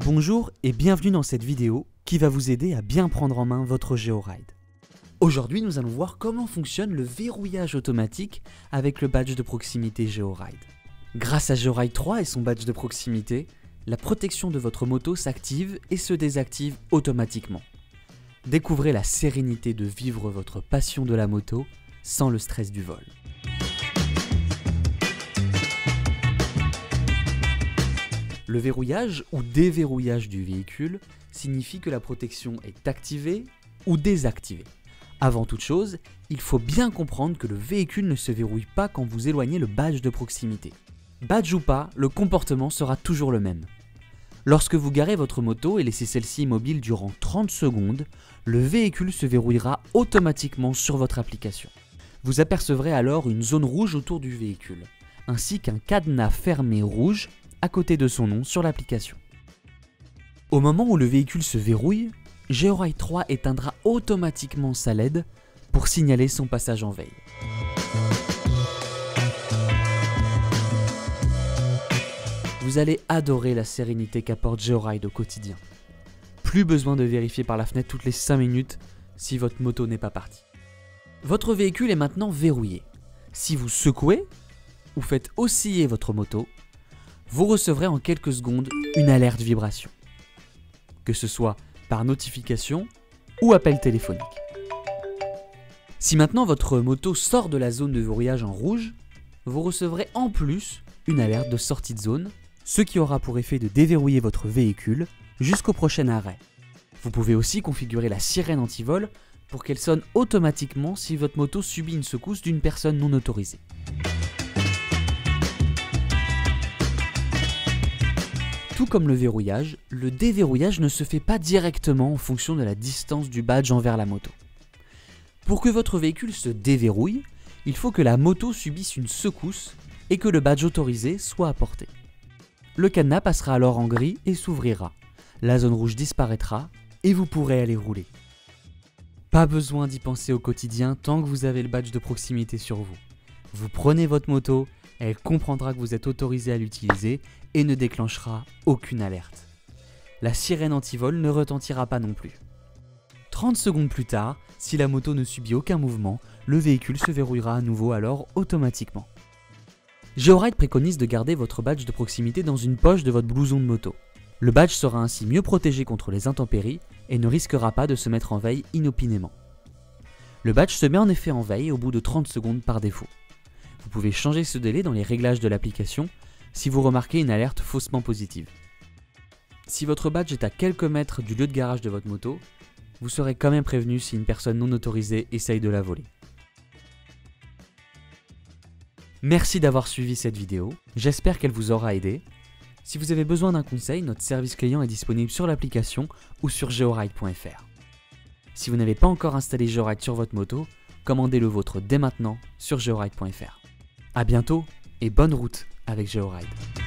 Bonjour et bienvenue dans cette vidéo qui va vous aider à bien prendre en main votre GeoRide. Aujourd'hui, nous allons voir comment fonctionne le verrouillage automatique avec le badge de proximité GeoRide. Grâce à GeoRide 3 et son badge de proximité, la protection de votre moto s'active et se désactive automatiquement. Découvrez la sérénité de vivre votre passion de la moto sans le stress du vol. Le verrouillage ou déverrouillage du véhicule signifie que la protection est activée ou désactivée. Avant toute chose, il faut bien comprendre que le véhicule ne se verrouille pas quand vous éloignez le badge de proximité. Badge ou pas, le comportement sera toujours le même. Lorsque vous garez votre moto et laissez celle-ci immobile durant 30 secondes, le véhicule se verrouillera automatiquement sur votre application. Vous apercevrez alors une zone rouge autour du véhicule, ainsi qu'un cadenas fermé rouge à côté de son nom sur l'application. Au moment où le véhicule se verrouille, GeoRide 3 éteindra automatiquement sa LED pour signaler son passage en veille. Vous allez adorer la sérénité qu'apporte GeoRide au quotidien. Plus besoin de vérifier par la fenêtre toutes les 5 minutes si votre moto n'est pas partie. Votre véhicule est maintenant verrouillé. Si vous secouez ou faites osciller votre moto, vous recevrez en quelques secondes une alerte vibration, que ce soit par notification ou appel téléphonique. Si maintenant votre moto sort de la zone de verrouillage en rouge, vous recevrez en plus une alerte de sortie de zone, ce qui aura pour effet de déverrouiller votre véhicule jusqu'au prochain arrêt. Vous pouvez aussi configurer la sirène anti-vol pour qu'elle sonne automatiquement si votre moto subit une secousse d'une personne non autorisée. Tout comme le verrouillage, le déverrouillage ne se fait pas directement en fonction de la distance du badge envers la moto. Pour que votre véhicule se déverrouille, il faut que la moto subisse une secousse et que le badge autorisé soit apporté. Le cadenas passera alors en gris et s'ouvrira. La zone rouge disparaîtra et vous pourrez aller rouler. Pas besoin d'y penser au quotidien tant que vous avez le badge de proximité sur vous. Vous prenez votre moto, elle comprendra que vous êtes autorisé à l'utiliser et ne déclenchera aucune alerte. La sirène anti-vol ne retentira pas non plus. 30 secondes plus tard, si la moto ne subit aucun mouvement, le véhicule se verrouillera à nouveau alors automatiquement. GeoRide préconise de garder votre badge de proximité dans une poche de votre blouson de moto. Le badge sera ainsi mieux protégé contre les intempéries et ne risquera pas de se mettre en veille inopinément. Le badge se met en effet en veille au bout de 30 secondes par défaut. Vous pouvez changer ce délai dans les réglages de l'application si vous remarquez une alerte faussement positive. Si votre badge est à quelques mètres du lieu de garage de votre moto, vous serez quand même prévenu si une personne non autorisée essaye de la voler. Merci d'avoir suivi cette vidéo, j'espère qu'elle vous aura aidé. Si vous avez besoin d'un conseil, notre service client est disponible sur l'application ou sur georide.fr. Si vous n'avez pas encore installé GeoRide sur votre moto, commandez le vôtre dès maintenant sur georide.fr. A bientôt et bonne route avec GeoRide.